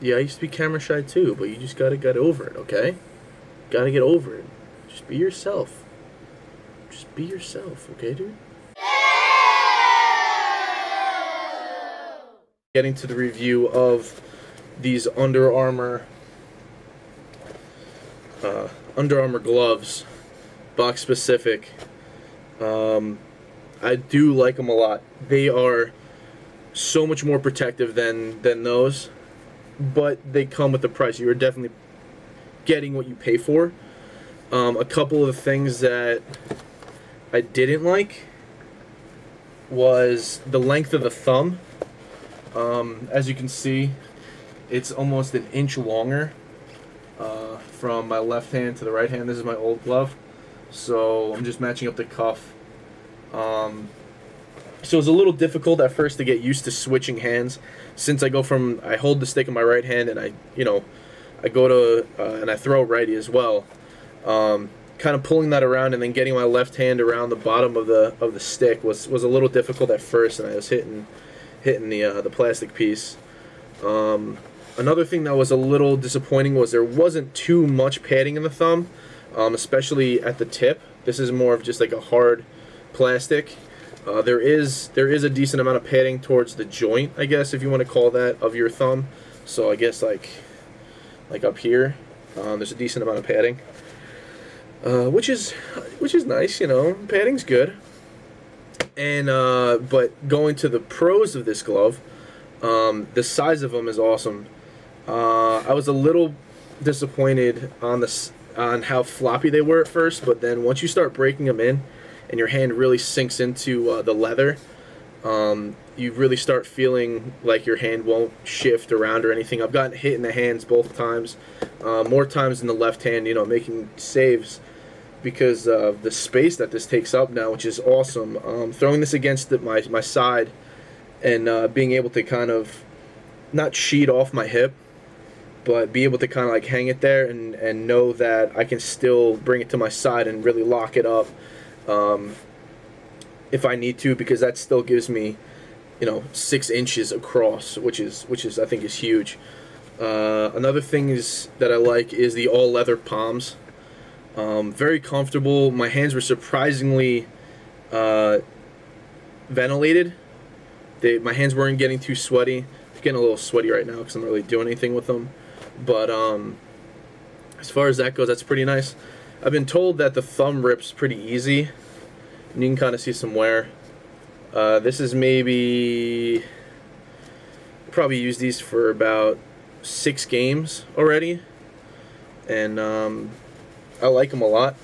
Yeah, I used to be camera shy too, but you just gotta get over it, okay? Gotta get over it. Just be yourself. Just be yourself, okay, dude? Getting to the review of these Under Armour gloves, box specific. I do like them a lot. They are so much more protective than those, but they come with the price. You are definitely getting what you pay for. A couple of the things that I didn't like was the length of the thumb. As you can see, it's almost an inch longer from my left hand to the right hand. This is my old glove, so I'm just matching up the cuff. So it's a little difficult at first to get used to switching hands, since I hold the stick in my right hand and I go to and I throw righty as well. Kind of pulling that around and then getting my left hand around the bottom of the stick was a little difficult at first, and I was hitting the plastic piece. Another thing that was a little disappointing was there wasn't too much padding in the thumb, especially at the tip. This is more of just like a hard plastic. There is a decent amount of padding towards the joint, I guess, if you want to call that, of your thumb. So I guess like up here, there's a decent amount of padding, which is nice, you know. Padding's good. And but going to the pros of this glove, the size of them is awesome. I was a little disappointed on how floppy they were at first, but then once you start breaking them in and your hand really sinks into the leather, you really start feeling like your hand won't shift around or anything. I've gotten hit in the hands both times, more times in the left hand, you know, making saves because of the space that this takes up now, which is awesome. Throwing this against my side and being able to kind of not sheet off my hip, but be able to kind of like hang it there and know that I can still bring it to my side and really lock it up if I need to, because that still gives me, you know, 6 inches across, which is I think is huge. Another thing that I like is the all leather palms. Very comfortable. My hands were surprisingly ventilated. My hands weren't getting too sweaty. I'm getting a little sweaty right now because I'm not really doing anything with them. But as far as that goes, that's pretty nice. I've been told that the thumb rips pretty easy, and you can kind of see some wear. This is maybe, probably used these for about 6 games already, and I like them a lot.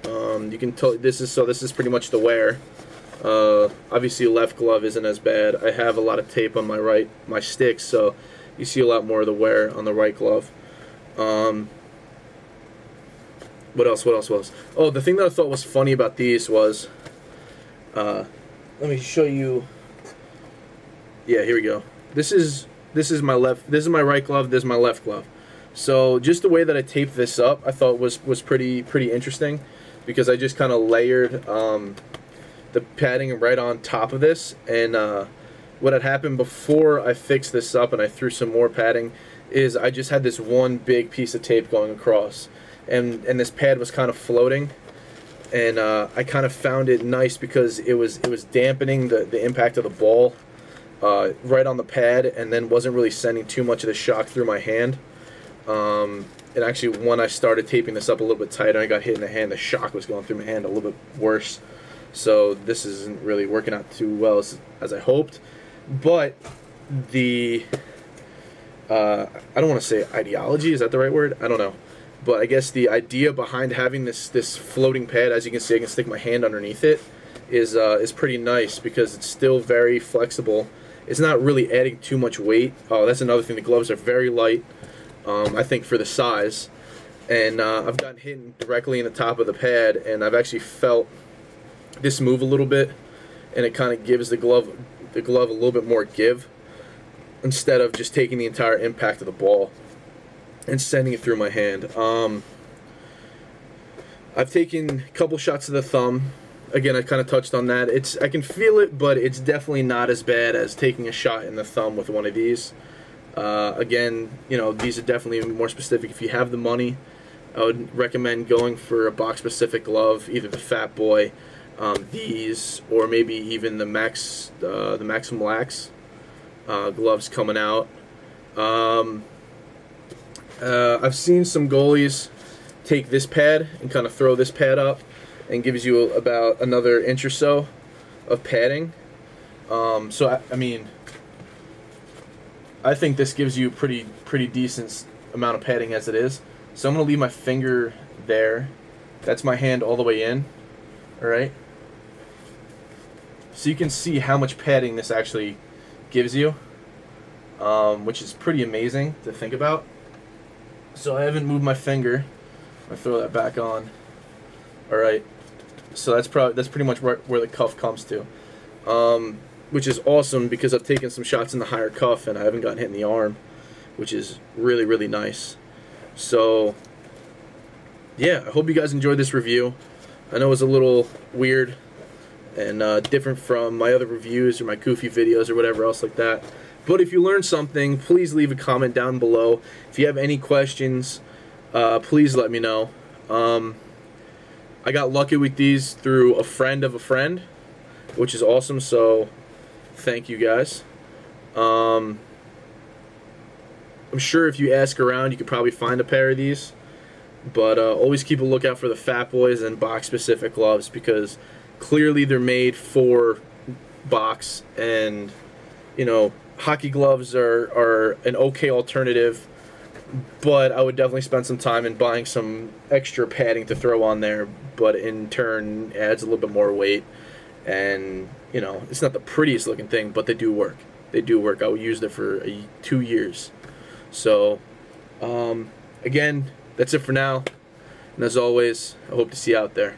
You can tell this is pretty much the wear. Obviously left glove isn't as bad. I have a lot of tape on my sticks, so you see a lot more of the wear on the right glove. What else? Oh, the thing that I thought was funny about these was, let me show you. Yeah, here we go. This is my right glove. This is my left glove. So just the way that I taped this up, I thought was pretty interesting, because I just kind of layered the padding right on top of this. And what had happened before I fixed this up and I threw some more padding is I just had this one big piece of tape going across, and this pad was kind of floating, and I kind of found it nice because it was dampening the impact of the ball right on the pad, and then wasn't really sending too much of the shock through my hand. And actually, when I started taping this up a little bit tighter, I got hit in the hand, the shock was going through my hand a little bit worse. So this isn't really working out too well as I hoped. But the I don't want to say ideology, is that the right word? I don't know. But I guess the idea behind having this floating pad, as you can see, I can stick my hand underneath it, is pretty nice, because it's still very flexible. It's not really adding too much weight. Oh, that's another thing. The gloves are very light, I think, for the size. And I've gotten hit directly in the top of the pad, and I've actually felt this move a little bit, and it kind of gives the glove a little bit more give, instead of just taking the entire impact of the ball and sending it through my hand. I've taken a couple shots to the thumb. Again, I kind of touched on that. I can feel it, but it's definitely not as bad as taking a shot in the thumb with one of these. Again, you know, these are definitely more specific. If you have the money, I would recommend going for a box-specific glove, either the Fat Boy, these, or maybe even the Maxim Lax gloves coming out. I've seen some goalies take this pad and kind of throw this pad up, and gives you about another inch or so of padding. So I mean, I think this gives you pretty decent amount of padding as it is. So I'm gonna leave my finger there. That's my hand all the way in. All right. So you can see how much padding this actually gives you, which is pretty amazing to think about. So I haven't moved my finger. I throw that back on. All right. So that's pretty much where the cuff comes to, which is awesome because I've taken some shots in the higher cuff and I haven't gotten hit in the arm, which is really nice. So yeah, I hope you guys enjoyed this review. I know it was a little weird and different from my other reviews or my goofy videos or whatever else like that. But if you learned something, please leave a comment down below. If you have any questions, please let me know. I got lucky with these through a friend of a friend, which is awesome, so thank you guys. I'm sure if you ask around, you could probably find a pair of these. But always keep a lookout for the Fat Boys and box-specific gloves, because clearly they're made for box, and you know, hockey gloves are an okay alternative, but I would definitely spend some time in buying some extra padding to throw on there, but in turn adds a little bit more weight, and you know, it's not the prettiest looking thing, but they do work. They do work. I used it for 2 years. So again, that's it for now, and as always, I hope to see you out there.